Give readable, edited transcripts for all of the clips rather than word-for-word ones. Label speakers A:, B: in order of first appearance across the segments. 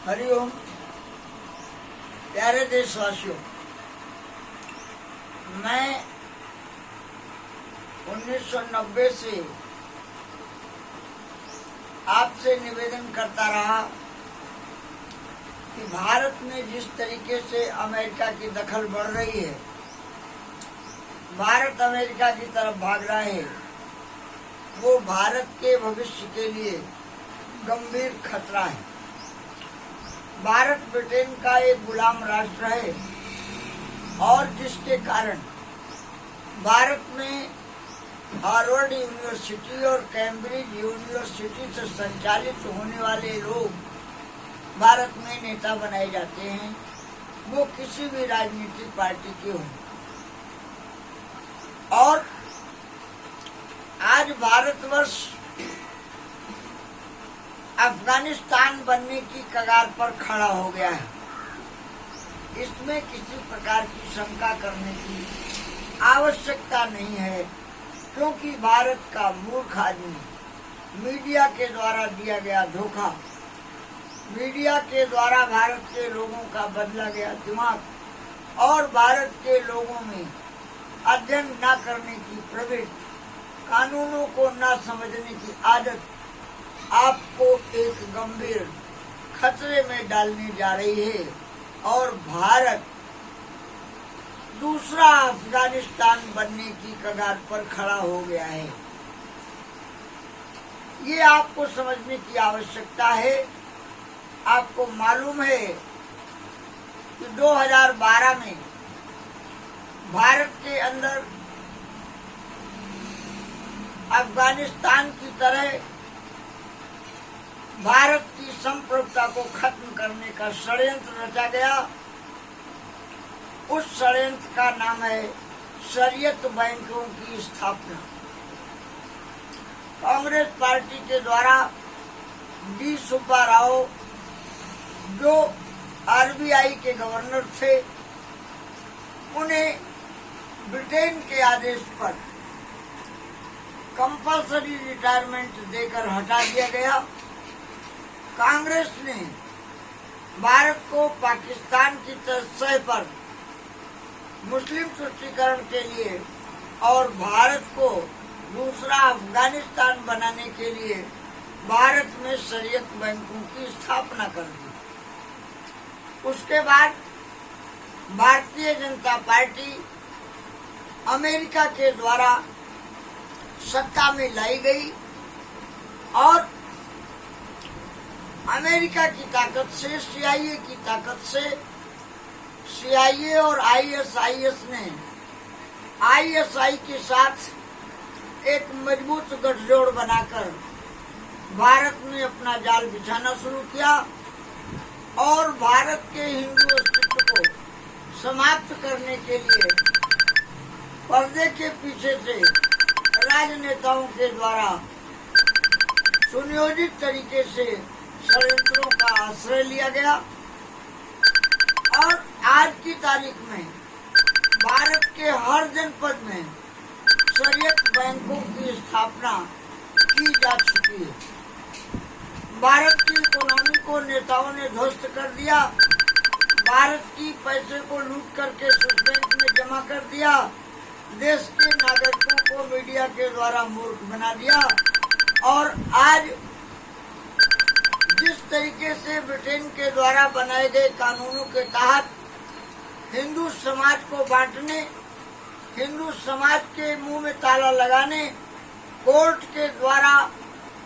A: हरिओम। प्यारे देशवासियों, मैं 1990 से आपसे निवेदन करता रहा कि भारत में जिस तरीके से अमेरिका की दखल बढ़ रही है, भारत अमेरिका की तरफ भाग रहा है, वो भारत के भविष्य के लिए गंभीर खतरा है। भारत ब्रिटेन का एक गुलाम राष्ट्र है और जिसके कारण भारत में हार्वर्ड यूनिवर्सिटी और कैम्ब्रिज यूनिवर्सिटी से संचालित होने वाले लोग भारत में नेता बनाए जाते हैं, वो किसी भी राजनीतिक पार्टी के हों। और आज भारतवर्ष अफगानिस्तान बनने की कगार पर खड़ा हो गया है। इसमें किसी प्रकार की शंका करने की आवश्यकता नहीं है, क्योंकि भारत का मूर्ख आदमी, मीडिया के द्वारा दिया गया धोखा, मीडिया के द्वारा भारत के लोगों का बदला गया दिमाग और भारत के लोगों में अध्ययन न करने की प्रवृत्ति, कानूनों को न समझने की आदत आपको एक गंभीर खतरे में डालने जा रही है और भारत दूसरा अफगानिस्तान बनने की कगार पर खड़ा हो गया है। ये आपको समझने की आवश्यकता है। आपको मालूम है कि 2012 में भारत के अंदर अफगानिस्तान की तरह भारत की संप्रभुता को खत्म करने का षड्यंत्र रचा गया। उस षड्यंत्र का नाम है शरीयत बैंकों की स्थापना। कांग्रेस पार्टी के द्वारा डी सुब्बा राव, जो आरबीआई के गवर्नर थे, उन्हें ब्रिटेन के आदेश पर कंपल्सरी रिटायरमेंट देकर हटा दिया गया। कांग्रेस ने भारत को पाकिस्तान की तरह पर मुस्लिम तुष्टीकरण के लिए और भारत को दूसरा अफगानिस्तान बनाने के लिए भारत में शरीयत बैंकों की स्थापना कर दी। उसके बाद भारतीय जनता पार्टी अमेरिका के द्वारा सत्ता में लाई गई और अमेरिका की ताकत से, सीआईए की ताकत से, सीआईए और आईएसआईएस ने आईएसआई के साथ एक मजबूत गठजोड़ बनाकर भारत में अपना जाल बिछाना शुरू किया और भारत के हिंदू अस्तित्व को समाप्त करने के लिए पर्दे के पीछे से राजनेताओं के द्वारा सुनियोजित तरीके से षड्यंत्रों का आश्रय लिया गया। और आज की तारीख में भारत के हर जनपद में शरीयत बैंकों की स्थापना की जा चुकी है। भारत की इकोनॉमी को नेताओं ने ध्वस्त कर दिया, भारत की पैसे को लूट करके स्विस बैंक में जमा कर दिया, देश के नागरिकों को मीडिया के द्वारा मूर्ख बना दिया और आज जिस तरीके से ब्रिटेन के द्वारा बनाए गए कानूनों के तहत हिंदू समाज को बांटने, हिंदू समाज के मुंह में ताला लगाने, कोर्ट के द्वारा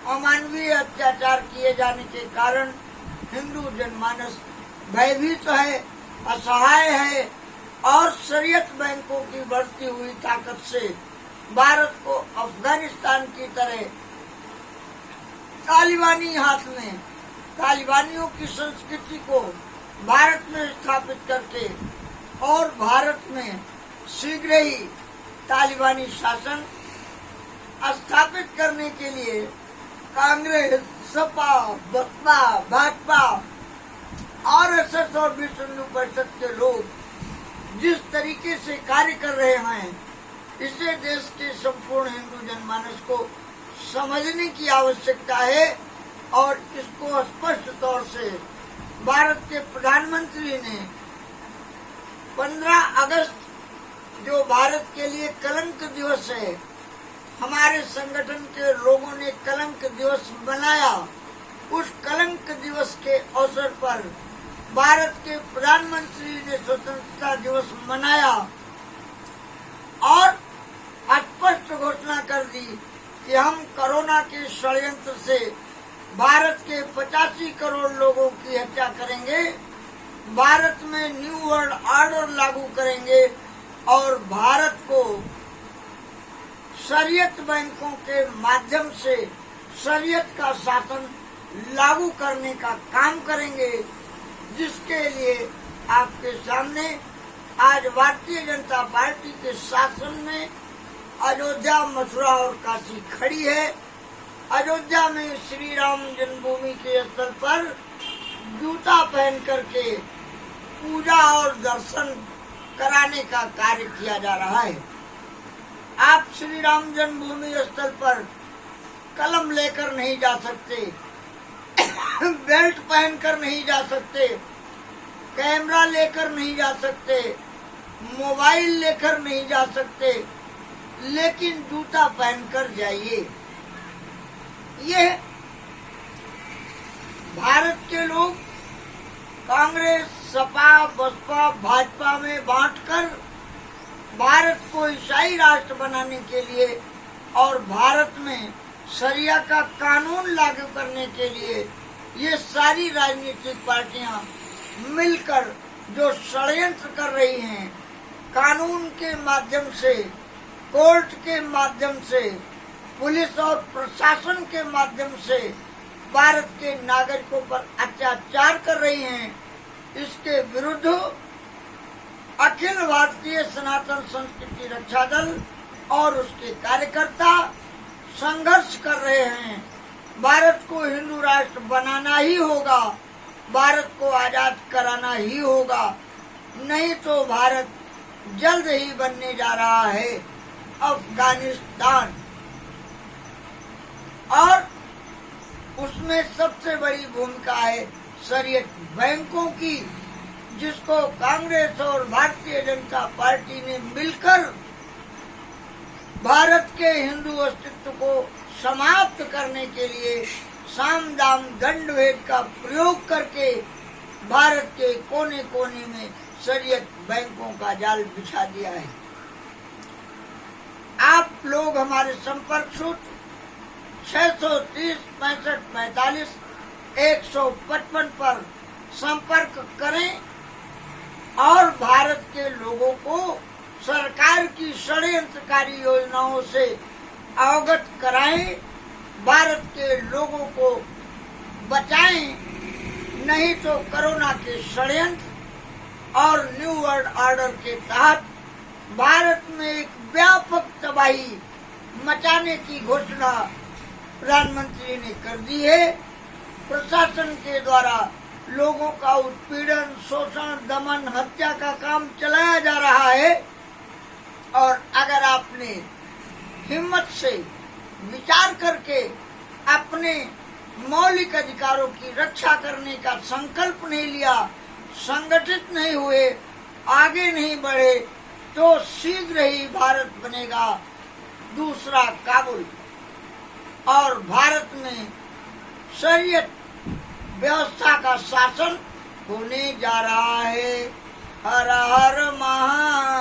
A: अमानवीय अत्याचार किए जाने के कारण हिंदू जनमानस भयभीत है, असहाय है और शरीयत बैंकों की बढ़ती हुई ताकत से भारत को अफगानिस्तान की तरह तालिबानी हाथ में, तालिबानियों की संस्कृति को भारत में स्थापित करके और भारत में शीघ्र ही तालिबानी शासन स्थापित करने के लिए कांग्रेस, सपा, बसपा, भाजपा, आरएसएस और विश्व हिंदू परिषद के लोग जिस तरीके से कार्य कर रहे हैं, इसे देश के संपूर्ण हिंदू जनमानस को समझने की आवश्यकता है और इसको स्पष्ट तौर से भारत के प्रधानमंत्री ने 15 अगस्त जो भारत के लिए कलंक दिवस है, हमारे संगठन के लोगों ने कलंक दिवस मनाया। उस कलंक दिवस के अवसर पर भारत के प्रधानमंत्री ने स्वतंत्रता दिवस मनाया और स्पष्ट घोषणा कर दी कि हम कोरोना के षड्यंत्र से भारत के 85 करोड़ लोगों की हत्या करेंगे, भारत में न्यू वर्ल्ड ऑर्डर लागू करेंगे और भारत को शरीयत बैंकों के माध्यम से शरीयत का शासन लागू करने का काम करेंगे, जिसके लिए आपके सामने आज भारतीय जनता पार्टी के शासन में अयोध्या, मथुरा और काशी खड़ी है। अयोध्या में श्री राम जन्मभूमि के स्थल पर जूता पहन करके पूजा और दर्शन कराने का कार्य किया जा रहा है। आप श्री राम जन्मभूमि स्थल पर कलम लेकर नहीं जा सकते, बेल्ट पहनकर नहीं जा सकते, कैमरा लेकर नहीं जा सकते, मोबाइल लेकर नहीं जा सकते, लेकिन जूता पहनकर जाइए। ये भारत के लोग कांग्रेस, सपा, बसपा, भाजपा में बांटकर भारत को ईसाई राष्ट्र बनाने के लिए और भारत में शरिया का कानून लागू करने के लिए ये सारी राजनीतिक पार्टियां मिलकर जो षड्यंत्र कर रही हैं, कानून के माध्यम से, कोर्ट के माध्यम से, पुलिस और प्रशासन के माध्यम से भारत के नागरिकों पर अत्याचार कर रही हैं, इसके विरुद्ध अखिल भारतीय सनातन संस्कृति रक्षा दल और उसके कार्यकर्ता संघर्ष कर रहे हैं। भारत को हिंदू राष्ट्र बनाना ही होगा, भारत को आजाद कराना ही होगा, नहीं तो भारत जल्द ही बनने जा रहा है अफगानिस्तान। और उसमें सबसे बड़ी भूमिका है शरीयत बैंकों की, जिसको कांग्रेस और भारतीय जनता पार्टी ने मिलकर भारत के हिंदू अस्तित्व को समाप्त करने के लिए साम दाम दंड भेद का प्रयोग करके भारत के कोने कोने में शरीयत बैंकों का जाल बिछा दिया है। आप लोग हमारे संपर्क सूत्र 630 65 45 155 पर संपर्क करें और भारत के लोगों को सरकार की षड्यंत्रकारी योजनाओं से अवगत कराएं, भारत के लोगों को बचाएं, नहीं तो कोरोना के षड्यंत्र और न्यू वर्ल्ड ऑर्डर के तहत भारत में एक व्यापक तबाही मचाने की घोषणा प्रधानमंत्री ने कर दी है। प्रशासन के द्वारा लोगों का उत्पीड़न, शोषण, दमन, हत्या का काम चलाया जा रहा है और अगर आपने हिम्मत से विचार करके अपने मौलिक अधिकारों की रक्षा करने का संकल्प नहीं लिया, संगठित नहीं हुए, आगे नहीं बढ़े, तो शीघ्र ही भारत बनेगा दूसरा काबुल और भारत में शरीयत व्यवस्था का शासन होने जा रहा है। हर हर महा